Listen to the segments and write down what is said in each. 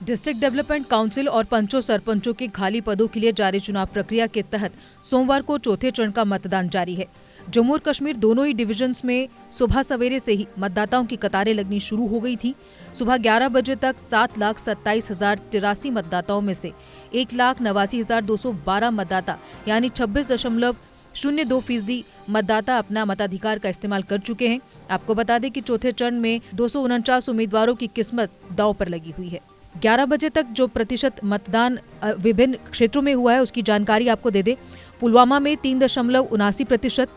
District development council और पंचों सरपंचों के खाली पदों के लिए जारी चुनाव प्रक्रिया के तहत सोमवार को चौथे चरण का मतदान जारी है। जम्मू और कश्मीर दोनों ही डिविजन्स में सुबह सवेरे से ही मतदाताओं की कतारें लगनी शुरू हो गई थी। सुबह 11 बजे तक 7,27,083 मतदाताओं में से 1,89,212 मतदाता यानी 26.02% मतदाता अपना मताधिकार का इस्तेमाल कर चुके हैं। आपको बता दें कि चौथे चरण में 249 उम्मीदवारों की किस्मत दांव पर लगी हुई है। 11 बजे तक जो प्रतिशत मतदान विभिन्न क्षेत्रों में हुआ है उसकी जानकारी आपको दे दें। पुलवामा में 3.79%,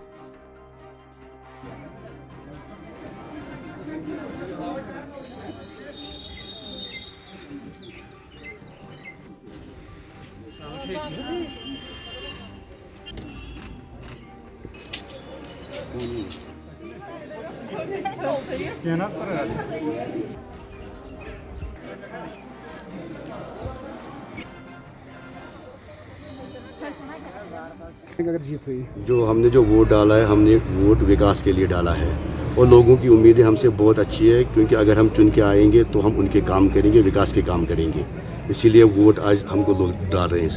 अगर जीत हुई जो हमने वोट डाला है, हमने वोट विकास के लिए डाला है और लोगों की उम्मीदें हमसे बहुत अच्छी है, क्योंकि अगर हम चुन के आएंगे तो हम उनके काम करेंगे, विकास के काम करेंगे। इसीलिए वोट आज हमको लोग डाल रहे हैं।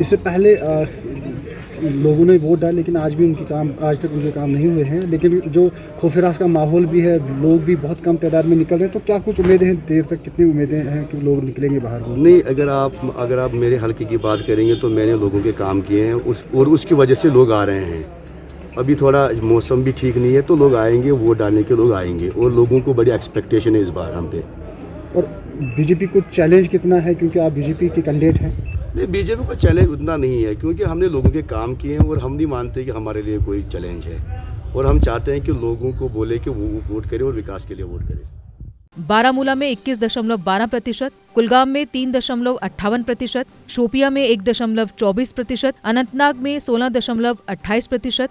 इससे पहले लोगों ने वोट डाले लेकिन आज तक उनके काम नहीं हुए हैं। लेकिन जो खौफरास का माहौल भी है, लोग भी बहुत कम तादाद में निकल रहे हैं, तो क्या कुछ उम्मीदें हैं, देर तक कितनी उम्मीदें हैं कि लोग निकलेंगे बाहर? नहीं, अगर आप मेरे हल्के की बात करेंगे तो मैंने लोगों के काम किए हैं और उसकी वजह से लोग आ रहे हैं। अभी थोड़ा मौसम भी ठीक नहीं है तो लोग आएंगे, वोट डालने के लोग आएंगे और लोगों को बड़ी एक्सपेक्टेशन है इस बार हम पे। और बीजेपी को चैलेंज कितना है, क्योंकि आप बीजेपी के कैंडिडेट हैं? नहीं, बीजेपी को चैलेंज उतना नहीं है, क्योंकि हमने लोगों के काम किए हैं और हम नहीं मानते कि हमारे लिए कोई चैलेंज है। और हम चाहते हैं कि लोगों को बोले कि वो वोट करें और विकास के लिए वोट करें। बारामूला में 21.12%, कुलगाम में 3.58%, शोपिया में 1.24%, अनंतनाग में 16.28%,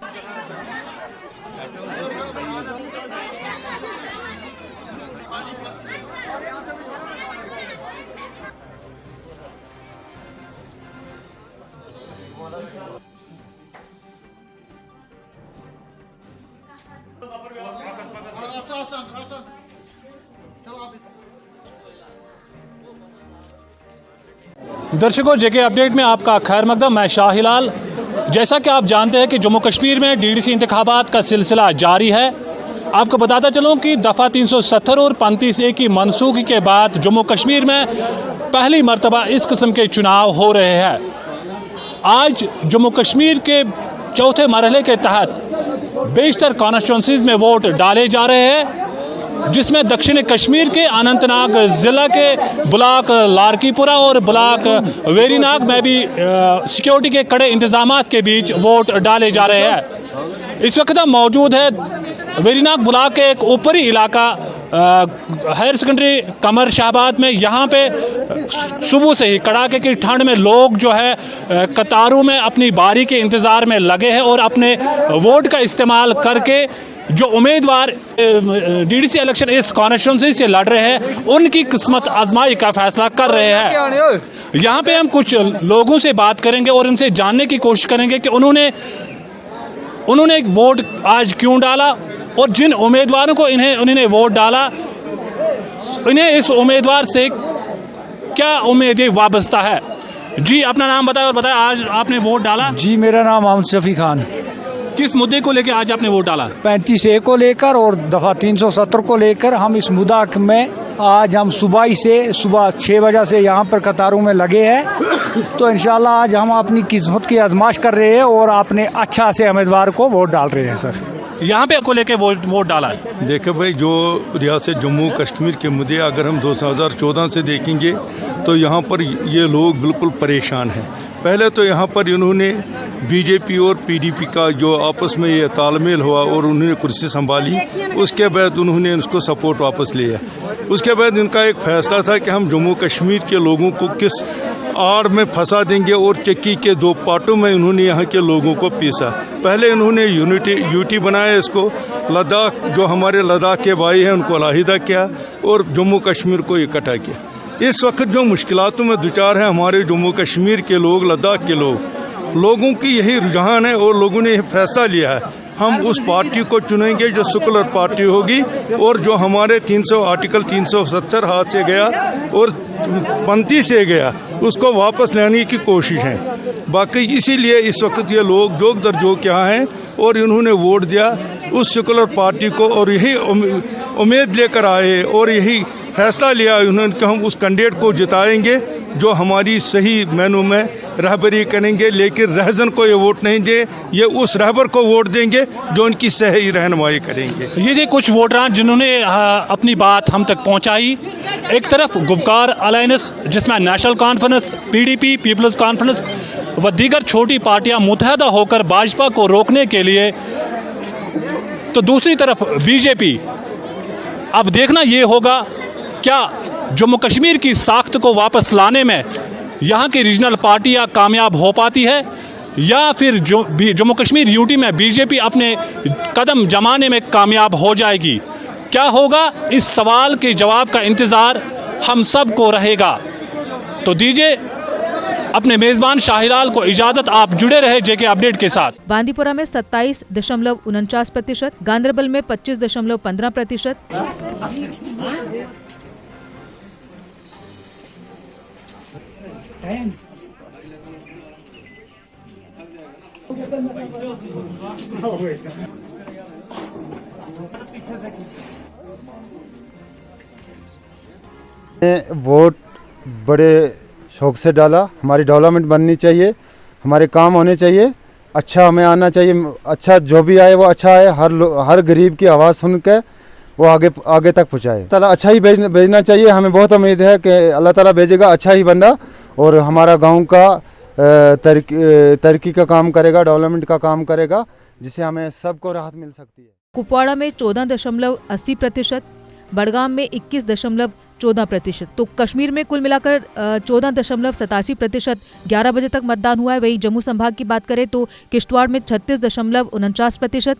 दर्शकों, जेके अपडेट में आपका खैर मकदम। मैं शाहिलाल। जैसा कि आप जानते हैं कि जम्मू कश्मीर में डीडीसी इंतखाबात का सिलसिला जारी है। आपको बताता चलूं कि दफ़ा 370 और 35A की मनसूखी के बाद जम्मू कश्मीर में पहली मरतबा इस किस्म के चुनाव हो रहे हैं। आज जम्मू कश्मीर के चौथे मरहले के तहत बेशतर कॉन्स्टिट्यूंसीज में वोट डाले जा रहे हैं, जिसमें दक्षिणी कश्मीर के अनंतनाग ज़िला के ब्लॉक लारकीपुरा और ब्लॉक वेरीनाग में भी सिक्योरिटी के कड़े इंतजामात के बीच वोट डाले जा रहे हैं। इस वक्त हम मौजूद है वेरीनाग ब्लॉक के एक ऊपरी इलाका हायर सेकेंडरी कमर शाहबाद में। यहाँ पे सुबह से ही कड़ाके की ठंड में लोग जो है कतारों में अपनी बारी के इंतज़ार में लगे हैं और अपने वोट का इस्तेमाल करके जो उम्मीदवार डीडीसी इलेक्शन इस कॉन्स्टिट्यूंसी से लड़ रहे हैं उनकी किस्मत आजमाई का फैसला कर रहे हैं। यहाँ पे हम कुछ लोगों से बात करेंगे और उनसे जानने की कोशिश करेंगे कि उन्होंने एक वोट आज क्यों डाला और जिन उम्मीदवारों को उन्होंने वोट डाला इन्हें इस उम्मीदवार से क्या उम्मीदें वाबस्ता है। जी, अपना नाम बताएं और बताएं आज आपने वोट डाला। जी, मेरा नाम मोहम्मद शफी खान। किस मुद्दे को लेकर आज आपने वोट डाला? 35A को लेकर और दफ़ा 370 को लेकर हम इस मुद्दा में आज हम सुबह 6 बजे से यहाँ पर कतारों में लगे हैं। तो इंशाल्लाह आज हम अपनी किस्मत की आजमाइश कर रहे हैं और अपने अच्छा से उम्मीदवार को वोट डाल रहे हैं। सर, यहाँ पे को लेके वोट डाला है। देखो भाई, जो रियासत जम्मू कश्मीर के मुद्दे अगर हम 2014 से देखेंगे तो यहाँ पर ये लोग बिल्कुल परेशान हैं। पहले तो यहाँ पर इन्होंने बीजेपी और पीडीपी का जो आपस में ये तालमेल हुआ और उन्होंने कुर्सी संभाली, उसके बाद उन्होंने उसको सपोर्ट वापस लिया। उसके बाद इनका एक फैसला था कि हम जम्मू कश्मीर के लोगों को किस आड़ में फंसा देंगे और चक्की के 2 पार्टों में इन्होंने यहाँ के लोगों को पीसा। पहले इन्होंने यूटी बनाया, इसको लद्दाख जो हमारे लद्दाख के भाई हैं उनको अलहदा किया और जम्मू कश्मीर को इकट्ठा किया। इस वक्त जो मुश्किलातों में दुचार हैं हमारे जम्मू कश्मीर के लोग, लद्दाख के लोग, लोगों की यही रुझान है और लोगों ने यह फैसला लिया है, हम उस पार्टी को चुनेंगे जो सेकुलर पार्टी होगी और जो हमारे आर्टिकल 370 हाथ से गया और पंथी से गया उसको वापस लाने की कोशिश है। बाकी इसीलिए इस वक्त ये लोग जोग दर जोग यहाँ हैं और इन्होंने वोट दिया उस सेकुलर पार्टी को और यही उम्मीद लेकर आए और यही फैसला लिया उन्होंने कि हम उस कैंडिडेट को जिताएंगे जो हमारी सही मैनू में रहबरी करेंगे, लेकिन रहजन को ये वोट नहीं दे, ये उस रहबर को वोट देंगे जो उनकी सही रहनुमाई करेंगे। ये थे कुछ वोटर जिन्होंने अपनी बात हम तक पहुंचाई। एक तरफ गुपकार अलायंस जिसमें national conference, PDP, people's conference व दीगर छोटी पार्टियां मुतहदा होकर भाजपा को रोकने के लिए, तो दूसरी तरफ बीजेपी। अब देखना ये होगा क्या जम्मू कश्मीर की साख्त को वापस लाने में यहाँ की रीजनल पार्टियाँ कामयाब हो पाती है या फिर जम्मू कश्मीर यूटी में बीजेपी अपने कदम जमाने में कामयाब हो जाएगी। क्या होगा, इस सवाल के जवाब का इंतज़ार हम सब को रहेगा। तो दीजिए अपने मेज़बान शाहिलाल को इजाज़त, आप जुड़े रहे जेके अपडेट के साथ। बांदीपुरा में 27.49%, गांदरबल में 25.15%, वोट बड़े शौक से डाला। हमारी डेवलपमेंट बननी चाहिए, हमारे काम होने चाहिए, अच्छा हमें आना चाहिए, अच्छा जो भी आए वो अच्छा आए, हर गरीब की आवाज़ सुन के वो आगे तक पहुँचाए। ताला अच्छा ही भेजना चाहिए। हमें बहुत उम्मीद है कि अल्लाह ताला भेजेगा अच्छा ही बंदा और हमारा गांव का तरक्की का काम करेगा, डेवलपमेंट का काम करेगा, जिससे हमें सबको राहत मिल सकती है। कुपवाड़ा में 14.80%, बड़गाम में 21.14%। तो कश्मीर में कुल मिलाकर 14.87%। 11 बजे तक मतदान हुआ है। वहीं जम्मू संभाग की बात करें तो किश्तवाड़ में 36.49%,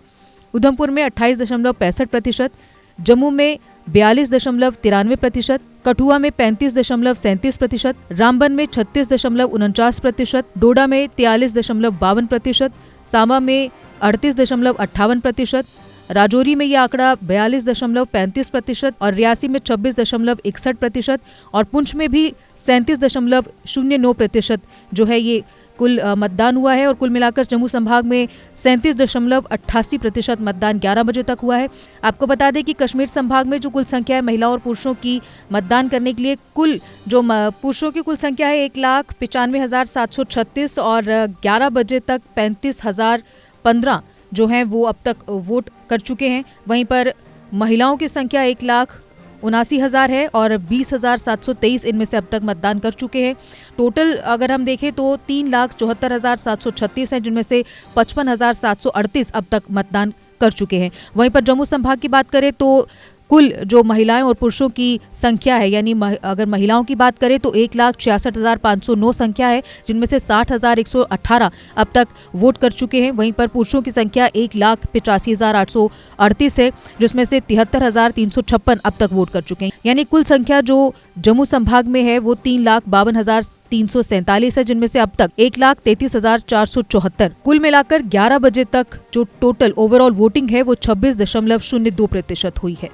उधमपुर में 28.65%, जम्मू में 42.93%, कठुआ में 35.37%, रामबन में 36.49%, डोडा में 43.52%, सांबा में 38.58%, राजौरी में यह आंकड़ा 42.35% और रियासी में 26.61% और पुंछ में भी 37.09% जो है ये कुल मतदान हुआ है। और कुल मिलाकर जम्मू संभाग में 37.88% मतदान 11 बजे तक हुआ है। आपको बता दें कि कश्मीर संभाग में जो कुल संख्या है महिलाओं और पुरुषों की मतदान करने के लिए, कुल जो पुरुषों की कुल संख्या है 1,95,736 और 11 बजे तक 35,015 जो हैं वो अब तक वोट कर चुके हैं। वहीं पर महिलाओं की संख्या 1,79,000 है और 20,723 इनमें से अब तक मतदान कर चुके हैं। टोटल अगर हम देखें तो 3,74,736 हैं, जिनमें से 55,738 अब तक मतदान कर चुके हैं। वहीं पर जम्मू संभाग की बात करें तो कुल जो महिलाएं और पुरुषों की संख्या है, यानी अगर महिलाओं की बात करें तो 1,66,509 संख्या है, जिनमें से 60,118 अब तक वोट कर चुके हैं। वहीं पर पुरुषों की संख्या 1,85,838 है, जिसमें से 73,356 अब तक वोट कर चुके हैं। यानी कुल संख्या जो जम्मू संभाग में है वो 3,52,347 है, जिनमें से अब तक 1,33,474। कुल मिलाकर 11 बजे तक जो टोटल ओवरऑल वोटिंग है वो 26.02% हुई है।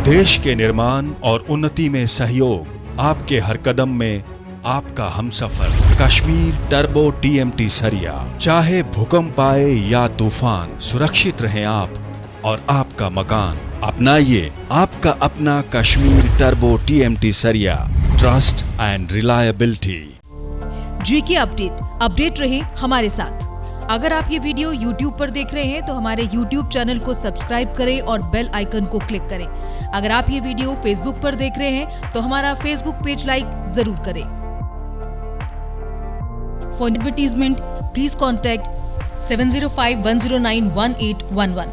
देश के निर्माण और उन्नति में सहयोग, आपके हर कदम में आपका हमसफर। कश्मीर टर्बो TMT सरिया। चाहे भूकंप आए या तूफान, सुरक्षित रहें आप और आपका मकान। अपनाइए आपका अपना कश्मीर टर्बो TMT सरिया। Trust and reliability. GK update रहे हमारे साथ। अगर आप ये वीडियो YouTube पर देख रहे हैं तो हमारे YouTube चैनल को सब्सक्राइब करें और बेल आइकन को क्लिक करें। अगर आप ये वीडियो Facebook पर देख रहे हैं तो हमारा Facebook पेज लाइक जरूर करें। For advertisement please contact 7051091811।